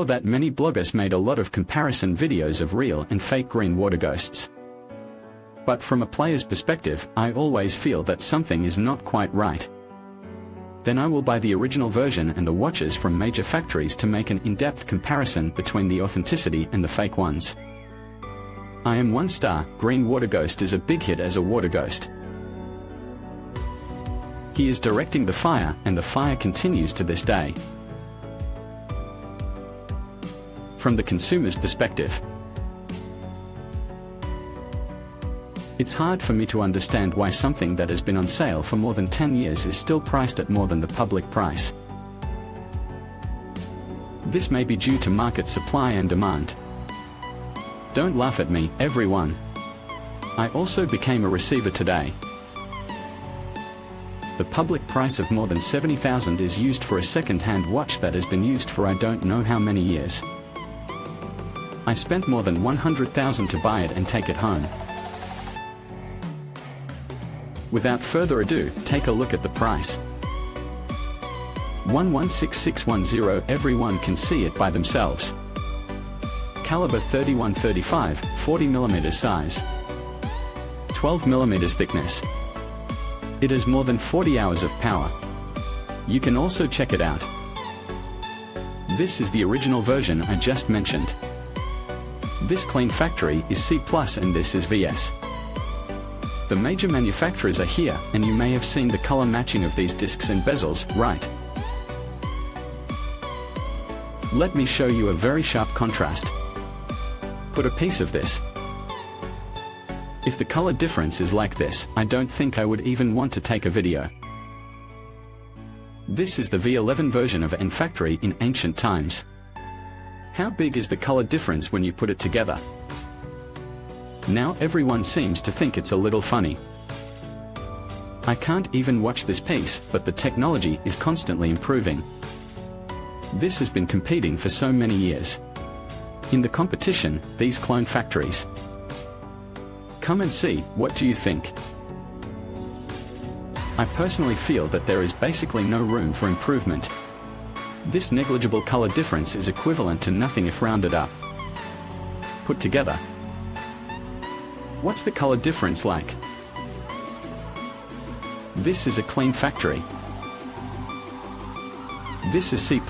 that many bloggers made a lot of comparison videos of real and fake green water ghosts. But from a player's perspective, I always feel that something is not quite right. Then I will buy the original version and the watches from major factories to make an in-depth comparison between the authenticity and the fake ones. I am 1 star. Green water ghost is a big hit as a water ghost. He is directing the fire, and the fire continues to this day. From the consumer's perspective, it's hard for me to understand why something that has been on sale for more than 10 years is still priced at more than the public price. This may be due to market supply and demand. Don't laugh at me, everyone. I also became a receiver today. The public price of more than 70,000 is used for a second-hand watch that has been used for I don't know how many years. I spent more than 100,000 to buy it and take it home. Without further ado, take a look at the price. 116610. Everyone can see it by themselves. Caliber 3135, 40mm size. 12mm thickness. It has more than 40 hours of power. You can also check it out. This is the original version I just mentioned. This clean factory is C+, and this is VS. The major manufacturers are here, and you may have seen the color matching of these discs and bezels, right? Let me show you a very sharp contrast. Put a piece of this. If the color difference is like this, I don't think I would even want to take a video. This is the V11 version of N factory in ancient times. How big is the color difference when you put it together? Now everyone seems to think it's a little funny. I can't even watch this piece, but the technology is constantly improving. This has been competing for so many years. In the competition, these clone factories. Come and see, what do you think? I personally feel that there is basically no room for improvement. This negligible color difference is equivalent to nothing if rounded up. Put together. What's the color difference like? This is a clean factory. This is C+.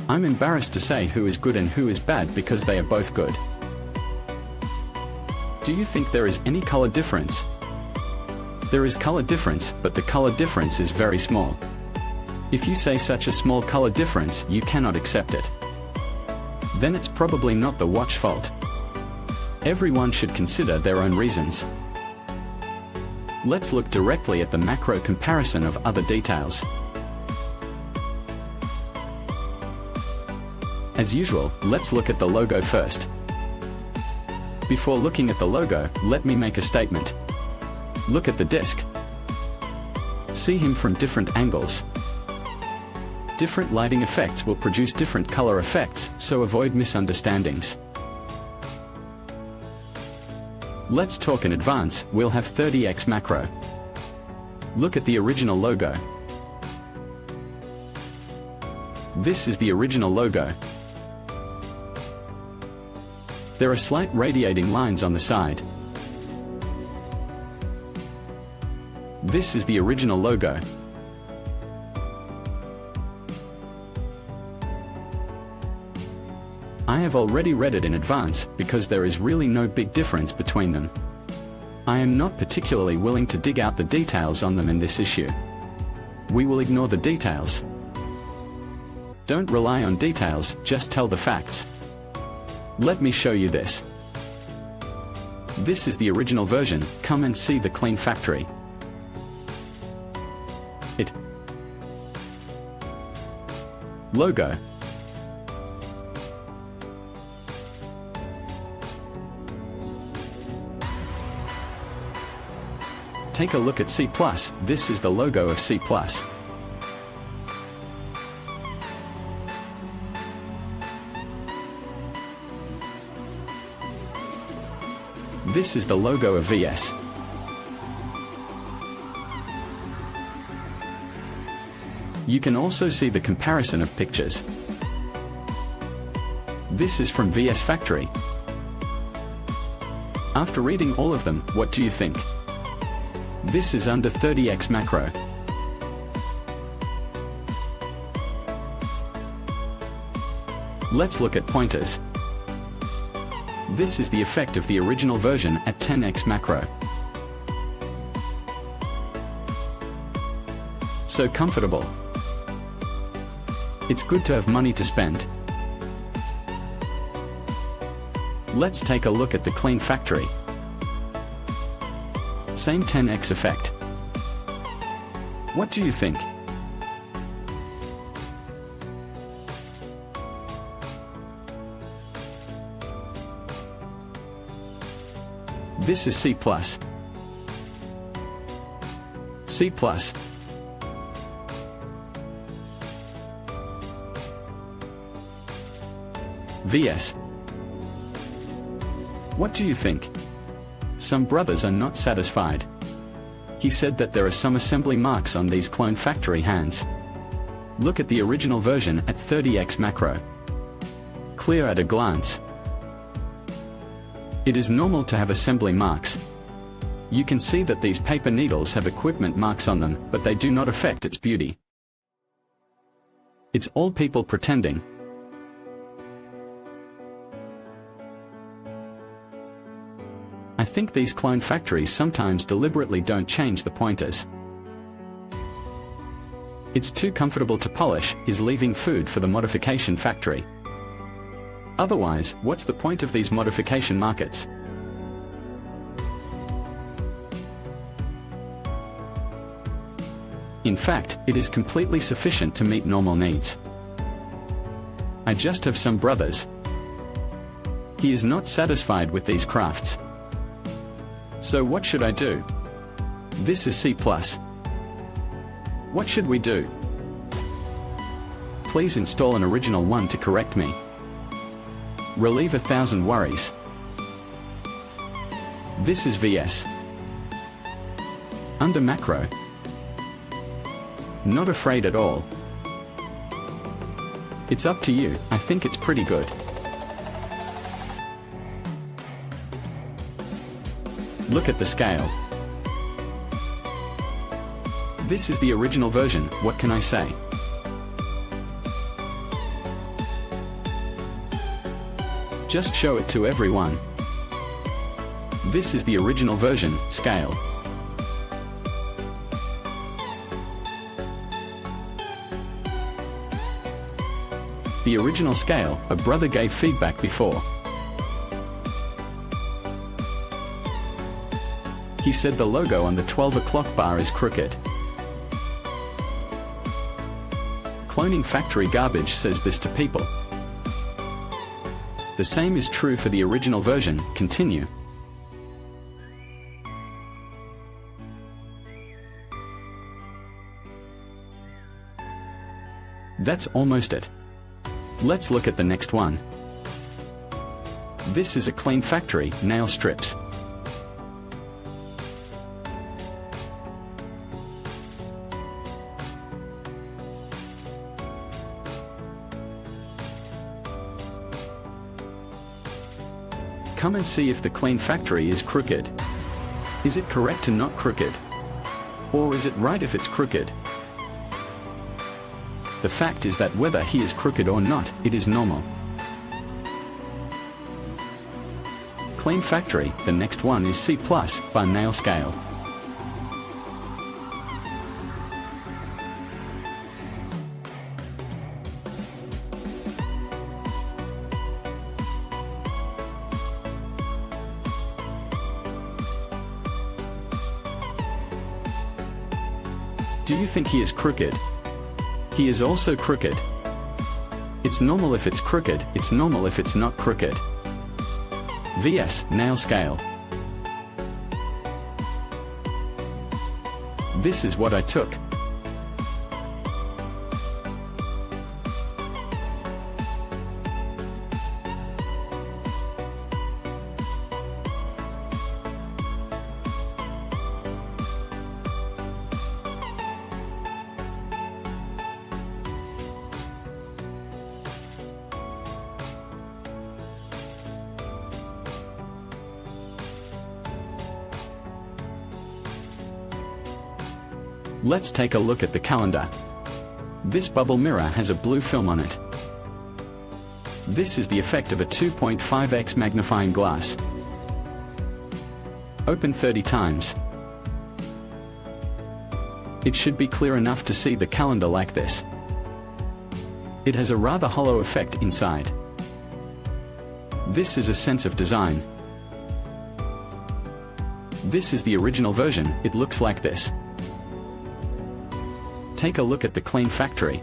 I'm embarrassed to say who is good and who is bad because they are both good. Do you think there is any color difference? There is color difference, but the color difference is very small. If you say such a small color difference, you cannot accept it. Then it's probably not the watch fault. Everyone should consider their own reasons. Let's look directly at the macro comparison of other details. As usual, let's look at the logo first. Before looking at the logo, let me make a statement. Look at the disc. See him from different angles. Different lighting effects will produce different color effects, so avoid misunderstandings. Let's talk in advance. We'll have 30x macro. Look at the original logo. This is the original logo. There are slight radiating lines on the side. This is the original logo. I have already read it in advance, because there is really no big difference between them. I am not particularly willing to dig out the details on them in this issue. We will ignore the details. Don't rely on details, just tell the facts. Let me show you this. This is the original version. Come and see the clean factory. It. Logo. Take a look at C+. This is the logo of C+. This is the logo of VS. You can also see the comparison of pictures. This is from VS Factory. After reading all of them, what do you think? This is under 30x macro. Let's look at pointers. This is the effect of the original version at 10x macro. So comfortable. It's good to have money to spend. Let's take a look at the clean factory. Same 10x effect. What do you think? This is C+. C+. VS. What do you think? Some brothers are not satisfied. He said that there are some assembly marks on these clone factory hands. Look at the original version at 30x macro. Clear at a glance. It is normal to have assembly marks. You can see that these paper needles have equipment marks on them, but they do not affect its beauty. It's all people pretending. I think these clone factories sometimes deliberately don't change the pointers. It's too comfortable to polish, is leaving food for the modification factory. Otherwise, what's the point of these modification markets? In fact, it is completely sufficient to meet normal needs. I just have some brothers. He is not satisfied with these crafts. So what should I do? This is C+. What should we do? Please install an original one to correct me. Relieve 1,000 worries. This is VS. Under macro. Not afraid at all. It's up to you. I think it's pretty good. Look at the scale. This is the original version, what can I say? Just show it to everyone. This is the original version, scale. The original scale, a brother gave feedback before. He said the logo on the 12 o'clock bar is crooked. Cloning factory garbage says this to people. The same is true for the original version, continue. That's almost it. Let's look at the next one. This is a clean factory, nail strips. Come and see if the clean factory is crooked. Is it correct to not crooked? Or is it right if it's crooked? The fact is that whether he is crooked or not, it is normal. Clean factory, the next one is C+, by nail scale. Do you think he is crooked? He is also crooked. It's normal if it's crooked, it's normal if it's not crooked. VS, nail scale. This is what I took. Let's take a look at the calendar. This bubble mirror has a blue film on it. This is the effect of a 2.5x magnifying glass. Open 30 times. It should be clear enough to see the calendar like this. It has a rather hollow effect inside. This is a sense of design. This is the original version, it looks like this. Take a look at the clean factory.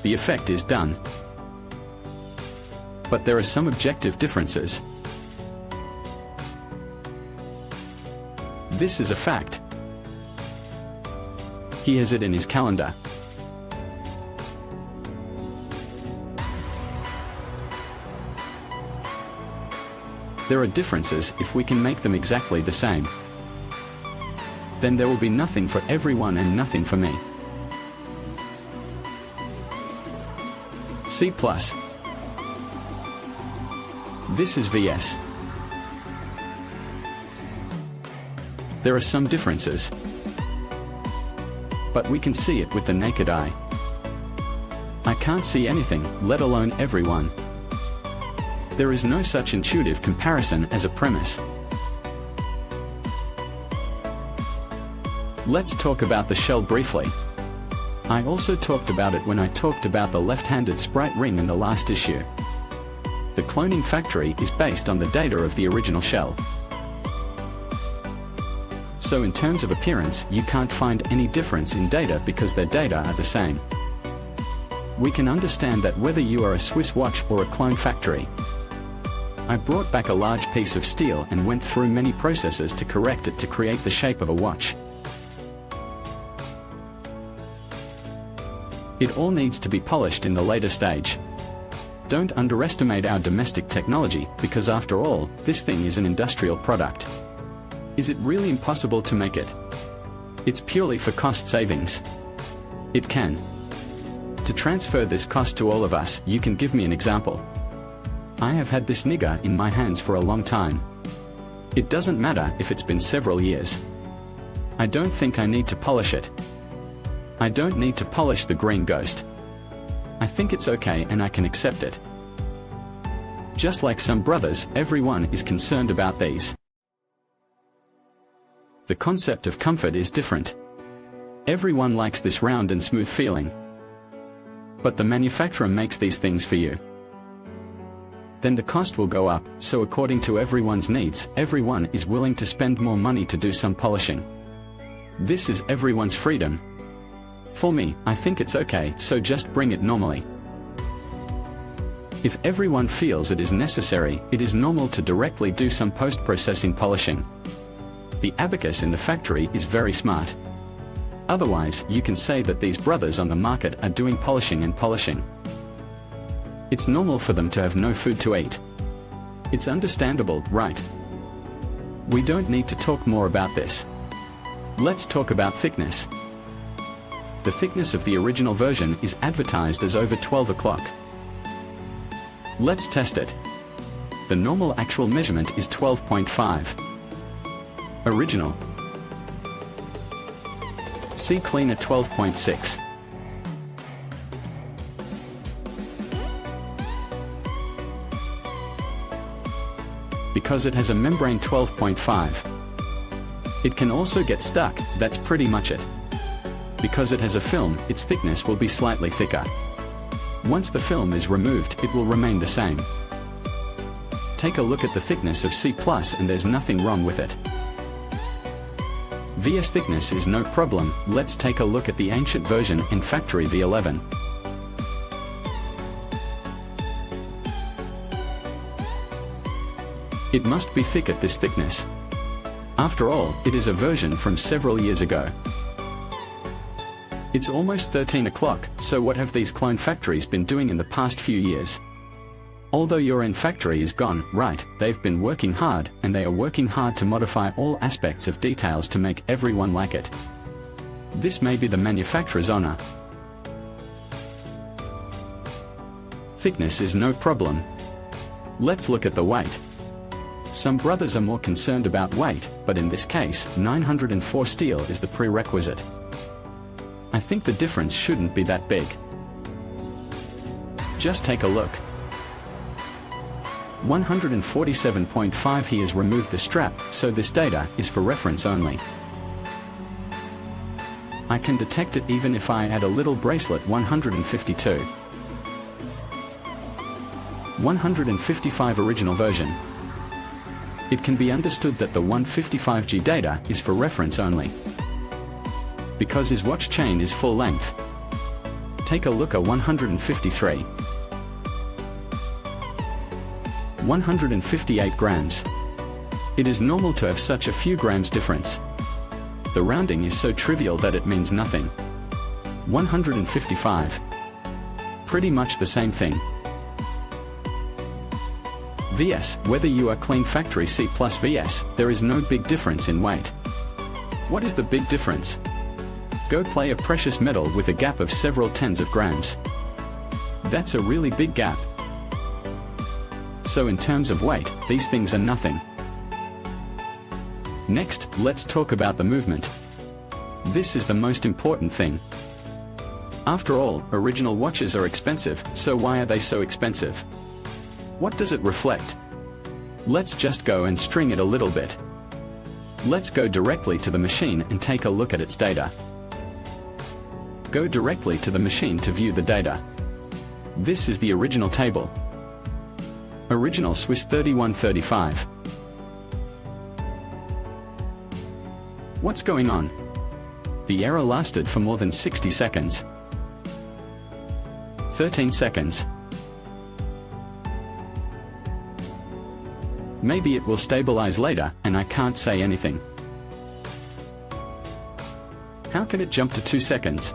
The effect is done. But there are some objective differences. This is a fact. He has it in his calendar. There are differences if we can make them exactly the same. Then there will be nothing for everyone and nothing for me. C+. This is VS. There are some differences, but we can see it with the naked eye. I can't see anything, let alone everyone. There is no such intuitive comparison as a premise. Let's talk about the shell briefly. I also talked about it when I talked about the left-handed sprite ring in the last issue. The cloning factory is based on the data of the original shell. So in terms of appearance, you can't find any difference in data because their data are the same. We can understand that whether you are a Swiss watch or a clone factory. I brought back a large piece of steel and went through many processes to correct it to create the shape of a watch. It all needs to be polished in the later stage. Don't underestimate our domestic technology, because after all, this thing is an industrial product. Is it really impossible to make it? It's purely for cost savings. It can. To transfer this cost to all of us, you can give me an example. I have had this nigger in my hands for a long time. It doesn't matter if it's been several years. I don't think I need to polish it. I don't need to polish the green ghost. I think it's okay and I can accept it. Just like some brothers, everyone is concerned about these. The concept of comfort is different. Everyone likes this round and smooth feeling. But the manufacturer makes these things for you. Then the cost will go up, so according to everyone's needs, everyone is willing to spend more money to do some polishing. This is everyone's freedom. For me, I think it's okay, so just bring it normally. If everyone feels it is necessary, it is normal to directly do some post-processing polishing. The abacus in the factory is very smart. Otherwise, you can say that these brothers on the market are doing polishing and polishing. It's normal for them to have no food to eat. It's understandable, right? We don't need to talk more about this. Let's talk about thickness. The thickness of the original version is advertised as over 12 o'clock. Let's test it. The normal actual measurement is 12.5. Original. See cleaner 12.6. Because it has a membrane 12.5. It can also get stuck, that's pretty much it. Because it has a film, its thickness will be slightly thicker. Once the film is removed, it will remain the same. Take a look at the thickness of C+ and there's nothing wrong with it. VS thickness is no problem. Let's take a look at the ancient version in factory V11. It must be thick at this thickness. After all, it is a version from several years ago. It's almost 13 o'clock, so what have these clone factories been doing in the past few years? Although your in factory is gone, right, they've been working hard, and they are working hard to modify all aspects of details to make everyone like it. This may be the manufacturer's honor. Thickness is no problem. Let's look at the weight. Some brothers are more concerned about weight, but in this case, 904 steel is the prerequisite. I think the difference shouldn't be that big. Just take a look. 147.5. He has removed the strap, so this data is for reference only. I can detect it even if I add a little bracelet. 152. 155 original version. It can be understood that the 155G data is for reference only, because his watch chain is full length. Take a look at 153. 158 grams. It is normal to have such a few grams difference. The rounding is so trivial that it means nothing. 155. Pretty much the same thing. VS, whether you are clean factory C plus VS, there is no big difference in weight. What is the big difference? Go play a precious metal with a gap of several tens of grams. That's a really big gap. So in terms of weight, these things are nothing. Next, let's talk about the movement. This is the most important thing. After all, original watches are expensive, so why are they so expensive? What does it reflect? Let's just go and string it a little bit. Let's go directly to the machine and take a look at its data. Go directly to the machine to view the data. This is the original table. Original Swiss 3135. What's going on? The error lasted for more than 60 seconds. 13 seconds. Maybe it will stabilize later, and I can't say anything. How can it jump to 2 seconds?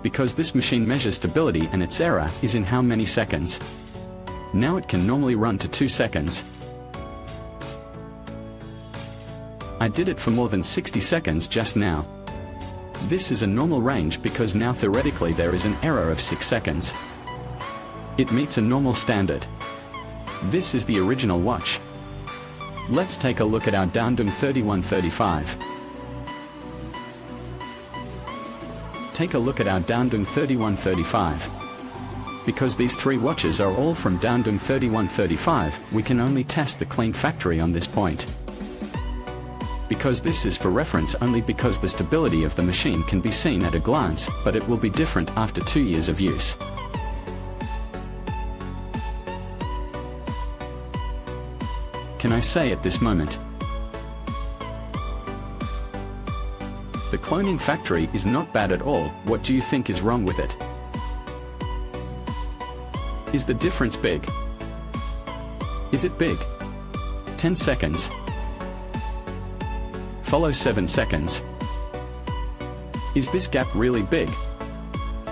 Because this machine measures stability and its error is in how many seconds. Now it can normally run to 2 seconds. I did it for more than 60 seconds just now. This is a normal range because now theoretically there is an error of 6 seconds. It meets a normal standard. This is the original watch. Let's take a look at our Dandung 3135. Take a look at our Dandung 3135. Because these three watches are all from Dandung 3135, we can only test the clean factory on this point. Because this is for reference only, because the stability of the machine can be seen at a glance, but it will be different after 2 years of use. Can I say at this moment? The cloning factory is not bad at all. What do you think is wrong with it? Is the difference big? Is it big? 10 seconds. Follow 7 seconds. Is this gap really big?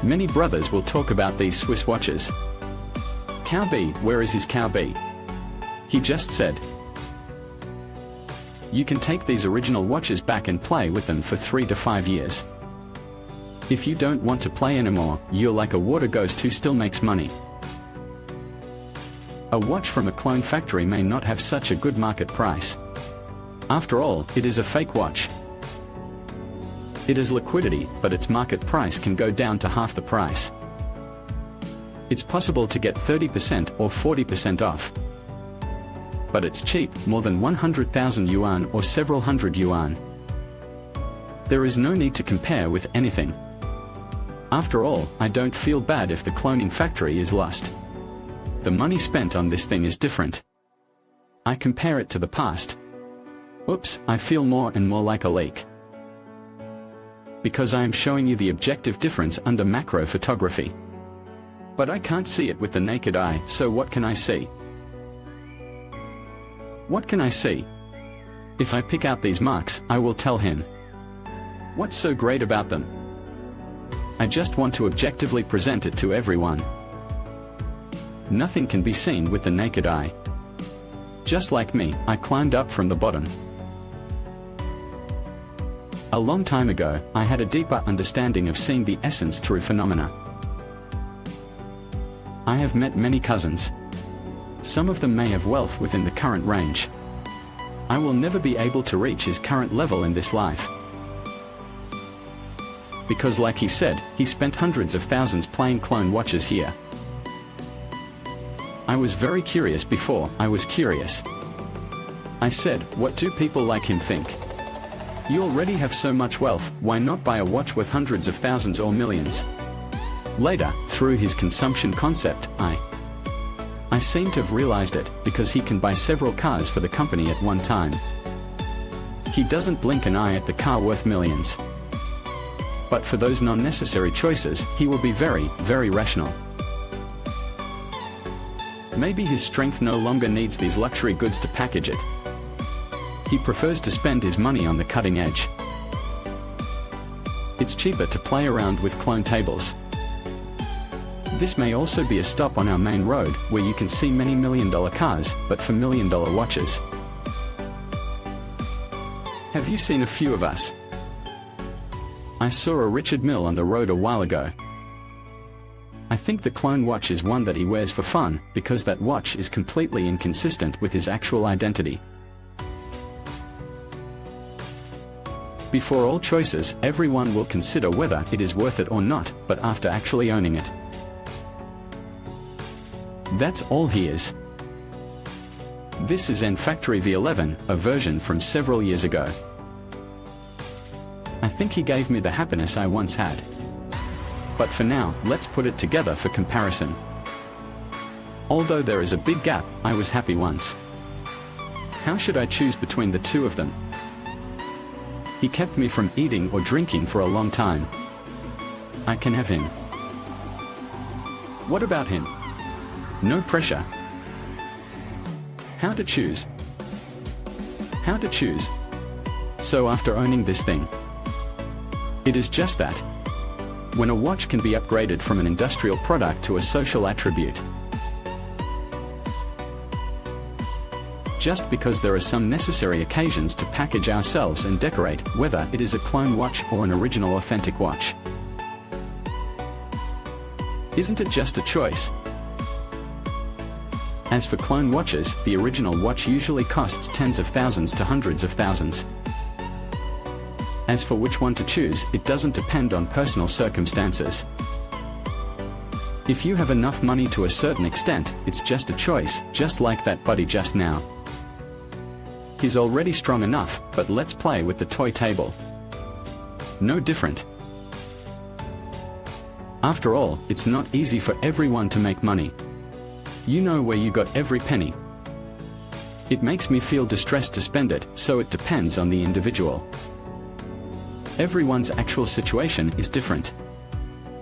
Many brothers will talk about these Swiss watches. Cow B, where is his Cow B? He just said. You can take these original watches back and play with them for 3 to 5 years. If you don't want to play anymore, you're like a water ghost who still makes money. A watch from a clone factory may not have such a good market price. After all, it is a fake watch. It has liquidity, but its market price can go down to half the price. It's possible to get 30% or 40% off. But it's cheap, more than 100,000 yuan or several hundred yuan. There is no need to compare with anything. After all, I don't feel bad if the cloning factory is lost. The money spent on this thing is different. I compare it to the past. Oops, I feel more and more like a leak. Because I am showing you the objective difference under macro photography. But I can't see it with the naked eye, so what can I see? What can I see? If I pick out these marks, I will tell him. What's so great about them? I just want to objectively present it to everyone. Nothing can be seen with the naked eye. Just like me, I climbed up from the bottom. A long time ago, I had a deeper understanding of seeing the essence through phenomena. I have met many cousins. Some of them may have wealth within the current range. I will never be able to reach his current level in this life. Because like he said, he spent hundreds of thousands playing clone watches here. I was very curious before I was curious. I said, what do people like him think? You already have so much wealth, why not buy a watch worth hundreds of thousands or millions? Later, through his consumption concept, I seem to have realized it, because he can buy several cars for the company at one time. He doesn't blink an eye at the car worth millions. But for those non-necessary choices, he will be very, very rational. Maybe his strength no longer needs these luxury goods to package it. He prefers to spend his money on the cutting edge. It's cheaper to play around with clone tables. This may also be a stop on our main road, where you can see many million-dollar cars, but for million-dollar watches. Have you seen a few of us? I saw a Richard Mille on the road a while ago. I think the clone watch is one that he wears for fun, because that watch is completely inconsistent with his actual identity. Before all choices, everyone will consider whether it is worth it or not, but after actually owning it. That's all he is. This is N-Factory V11, a version from several years ago. I think he gave me the happiness I once had. But for now, let's put it together for comparison. Although there is a big gap, I was happy once. How should I choose between the two of them? He kept me from eating or drinking for a long time. I can have him. What about him? No pressure. How to choose? How to choose? So after owning this thing, it is just that. When a watch can be upgraded from an industrial product to a social attribute. Just because there are some necessary occasions to package ourselves and decorate, whether it is a clone watch or an original authentic watch. Isn't it just a choice? As for clone watches, the original watch usually costs tens of thousands to hundreds of thousands. As for which one to choose, it doesn't depend on personal circumstances. If you have enough money to a certain extent, it's just a choice, just like that buddy just now. He's already strong enough, but let's play with the toy table. No different. After all, it's not easy for everyone to make money. You know where you got every penny. It makes me feel distressed to spend it, so it depends on the individual. Everyone's actual situation is different.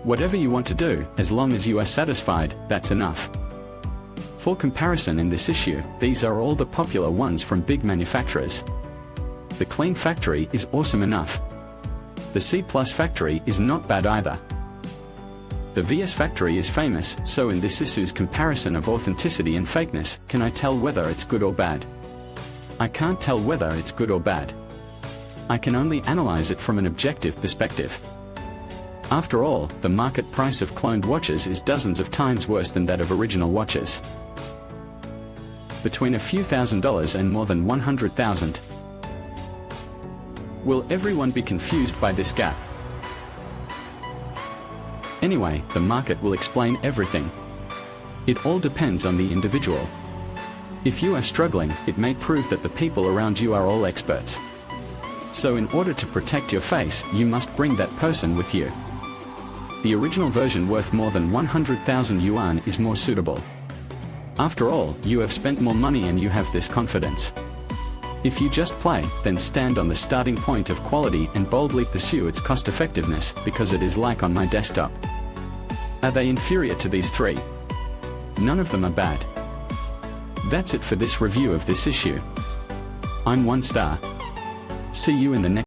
Whatever you want to do, as long as you are satisfied, that's enough. For comparison in this issue, these are all the popular ones from big manufacturers. The Clean Factory is awesome enough. The C+ Factory is not bad either. The VS Factory is famous, so in this issue's comparison of authenticity and fakeness, can I tell whether it's good or bad? I can't tell whether it's good or bad. I can only analyze it from an objective perspective. After all, the market price of cloned watches is dozens of times worse than that of original watches. Between a few $1,000s and more than 100,000. Will everyone be confused by this gap? Anyway, the market will explain everything. It all depends on the individual. If you are struggling, it may prove that the people around you are all experts. So in order to protect your face, you must bring that person with you. The original version worth more than 100,000 yuan is more suitable. After all, you have spent more money and you have this confidence. If you just play, then stand on the starting point of quality and boldly pursue its cost-effectiveness, because it is like on my desktop. Are they inferior to these three? None of them are bad. That's it for this review of this issue. I'm 1 star. See you in the next